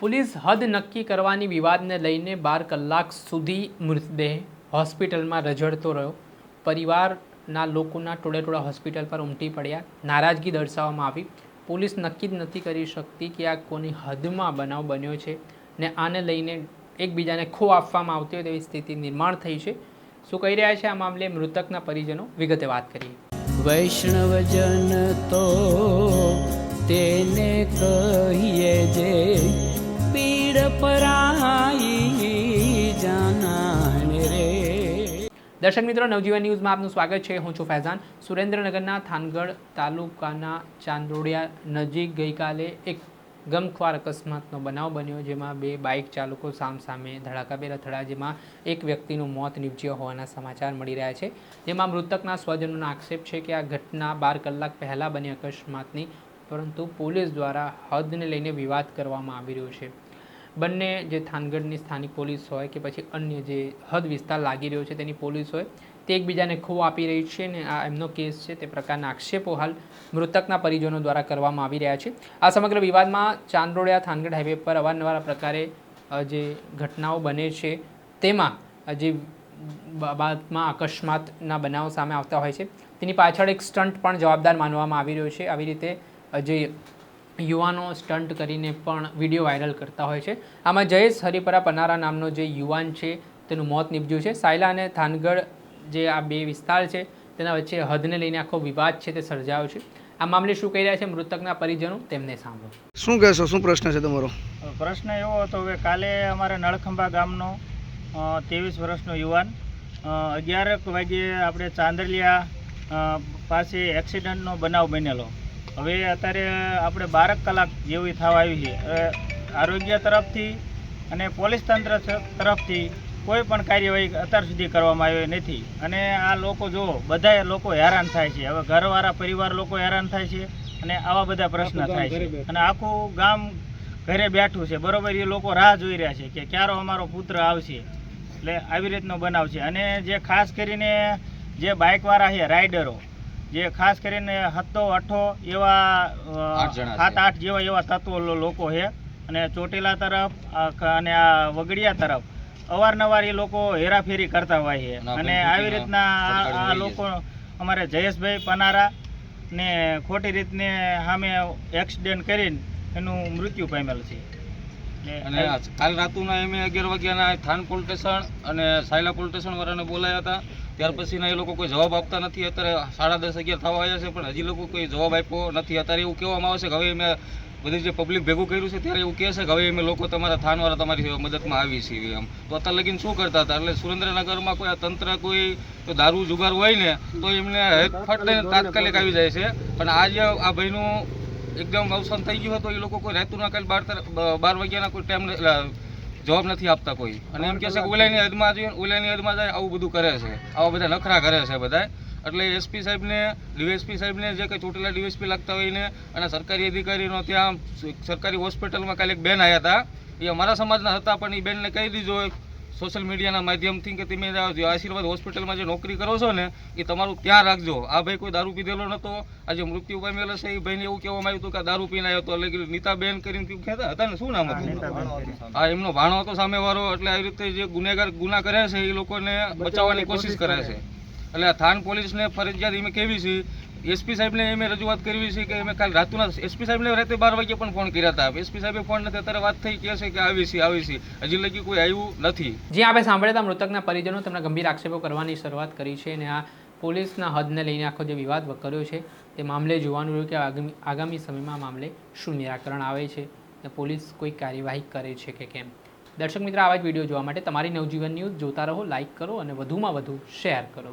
Police હદ નક્કી કરવાની વિવાદને લઈને 12 કલાક સુધી મૃતદેહ હોસ્પિટલમાં રઝળતો રહ્યો. પરિવારના લોકોના ટોળેટોળા હોસ્પિટલ પર ઉમટી પડ્યા. નારાજગી દર્શાવવામાં આવી. પોલીસ નક્કી જ નથી કરી શકતી કે આ કોની હદમાં બનાવ બન્યો છે ને આને લઈને એકબીજાને ખો આપવામાં આવતી હોય તેવી સ્થિતિ નિર્માણ થઈ છે. શું કહી રહ્યા છે આ મામલે મૃતકના પરિજનો, વિગતે વાત કરીએ. વૈષ્ણવજન તો તેને કહીએ જે પીડ પરાઈ જાનાને રે. દર્શક મિત્રો, નવજીવન ન્યૂઝમાં આપનું સ્વાગત છે. હું છું ફૈઝાન. સુરેન્દ્રનગરના થાનગઢ તાલુકાના ચાંદોડિયા નજીક ગઈકાલે એક ગમખ્વાર અકસ્માતનો બનાવ બન્યો, જેમાં બે બાઇક ચાલકો સામસામે ધડાકાભેર અથડાયા, જેમાં એક વ્યક્તિનું મોત નીપજ્યું હોવાના સમાચાર મળી રહ્યા છે. જેમાં મૃતકના સ્વજનોનો આક્ષેપ છે કે આ ઘટના 12 કલાક પહેલાં બની અકસ્માતની, પરંતુ પોલીસ દ્વારા હદને લઈને વિવાદ કરવામાં આવી રહ્યો છે. બંને જે થાનગઢની સ્થાનિક પોલીસ હોય કે પછી અન્ય જે હદ વિસ્તાર લાગી રહ્યો છે તેની પોલીસ હોય તે એકબીજાને ખો આપી રહી છે ને આ એમનો કેસ છે. તે પ્રકારના આક્ષેપો હાલ મૃતકના પરિજનો દ્વારા કરવામાં આવી રહ્યા છે. આ સમગ્ર વિવાદમાં ચાંદોડિયા થાનગઢ હાઈવે પર અવારનવાર આ પ્રકારે જે ઘટનાઓ બને છે તેમાં જે બાદમાં અકસ્માતના બનાવો સામે આવતા હોય છે તેની પાછળ એક સ્ટન્ટ પણ જવાબદાર માનવામાં આવી રહ્યો છે. આવી રીતે જે યુવાનો સ્ટન્ટ કરીને પણ વિડીયો વાયરલ કરતા હોય છે. આમાં જયેશ હરિપરા પનારા નામનો જે યુવાન છે તેનું મોત નીપજ્યું છે. સાયલા અને થાનગઢ જે આ બે વિસ્તાર છે તેના વચ્ચે હદને લઈને આખો વિવાદ છે તે સર્જાયો છે. આ મામલે શું કહી રહ્યા છે મૃતકના પરિજનો, તેમને સાંભળો. શું કહેશો, શું પ્રશ્ન છે તમારો? પ્રશ્ન એવો હતો કે કાલે અમારા નળખંભા ગામનો 23 વર્ષનો યુવાન 11 વાગ્યે આપણે ચાંદલિયા પાસે એક્સિડન્ટનો બનાવ બનેલો. હવે અત્યારે આપણે 12 કલાક જેવી થવા આવી છે. આરોગ્ય તરફથી અને પોલીસ તંત્ર તરફથી કોઈ પણ કાર્યવાહી અત્યાર સુધી કરવામાં આવી નથી. અને આ લોકો જો બધા લોકો હેરાન થાય છે. હવે ઘરવાળા પરિવાર લોકો હેરાન થાય છે અને આવા બધા પ્રશ્ન થાય છે. અને આખું ગામ ઘરે બેઠું છે, બરોબર. એ લોકો રાહ જોઈ રહ્યા છે કે ક્યારે અમારો પુત્ર આવશે. એટલે આવી રીતનો બનાવ છે. અને જે ખાસ કરીને જે બાઇકવાળા છે, રાઇડરો, જે ખાસ કરીને 7-8 એવા 7-8 જેવા એવા તત્વો લોકો છે. અને ચોટીલા તરફ અને આ વગડિયા તરફ અવારનવાર એ લોકો હેરાફેરી કરતા હોય છે. અને આવી રીતના આ લોકો અમારે જયેશભાઈ પનારા ને ખોટી રીતને સામે એક્સિડન્ટ કરીને એનું મૃત્યુ પામેલ છે. અને કાલ રાતુના એમ 11 વાગ્યાના થાન પોલીસ સ્ટેશન અને સાયલા પોલીસ સ્ટેશન વાળાને બોલાયા હતા. ત્યાર પછીના એ લોકો કોઈ જવાબ આપતા નથી. અત્યારે 10:30-11 થવા આવ્યા છે પણ હજી લોકો કોઈ જવાબ આપ્યો નથી. અત્યારે એવું કહેવામાં આવે છે કે હવે મેં બધી જે પબ્લિક ભેગું કર્યું છે ત્યારે એવું કહે છે કે હવે અમે લોકો તમારા થાનવાળા તમારી મદદમાં આવી છીએ એમ. તો અત્યારે લગીને શું કરતા હતા? એટલે સુરેન્દ્રનગરમાં કોઈ તંત્ર કોઈ દારૂ જુગાર હોય ને તો એમને ફટ લઈને તાત્કાલિક આવી જાય છે. પણ આજે આ ભાઈનું એકદમ અવસાન થઈ ગયું હતું. એ લોકો કોઈ રાતુના કાલ 12 વાગ્યાના કોઈ ટાઈમ જવાબ નથી આપતા કોઈ. અને એમ કહે છે કે ઓલાની હદમાં જોઈએ, ઓલાની હદમાં જાય, આવું બધું કરે છે. આવા બધા નખરા કરે છે બધા. એટલે એસપી સાહેબને, ડીવાયએસપી સાહેબને, જે કંઈ ચોટીલા ડીવાયએસપી લાગતા હોય ને અને સરકારી અધિકારીનો ત્યાં સરકારી હોસ્પિટલમાં કાલે એક બેન આવ્યા હતા. એ અમારા સમાજના હતા પણ એ બેનને કહી દીધો સોશિયલ મીડિયાના માધ્યમથી કે તમે આશીર્વાદ હોસ્પિટલમાં જે નોકરી કરો છો ને એ તમારું ત્યાં રાખજો. આ ભાઈ કોઈ દારૂ પીધેલો નહોતો. આજે મૃત્યુ પામેલો છે. એ ભાઈને એવું કહેવામાં આવ્યું હતું કે દારૂ પીને આવ્યો હતો. એટલે નીતાબેન કરીને કહેતા હતા ને, શું નામ હતું? હા, એમનો ભાણો હતો સામેવાળો. એટલે આવી રીતે જે ગુના કરે છે એ લોકોને બચાવવાની કોશિશ કરે છે. એટલે થાન પોલીસને ફરજિયાત એમ કહેવી છે. એસપી સાહેબને એમ રજૂઆત કરવી છે કે અમે કાલ રાતના એસપી સાહેબને રાતે 12 વાગ્યે પણ ફોન કર્યા હતા. એસપી સાહેબે ફોન નથી. અત્યારે વાત થઈ કહે છે કે આવી છે. હજી લગી કોઈ આવ્યું નથી. જે આપણે સાંભળ્યા હતા મૃતકના પરિજનો, તેમના ગંભીર આક્ષેપો કરવાની શરૂઆત કરી છે અને આ પોલીસના હદને લઈને આખો જે વિવાદ કર્યો છે તે મામલે જોવાનું રહ્યું કે આગામી સમયમાં આ મામલે શું નિરાકરણ આવે છે અને પોલીસ કોઈ કાર્યવાહી કરે છે કે કેમ. દર્શક મિત્રો, આવા જ વિડીયો જોવા માટે તમારી નવજીવન ન્યૂઝ જોતા રહો, લાઇક કરો અને વધુમાં વધુ શેર કરો.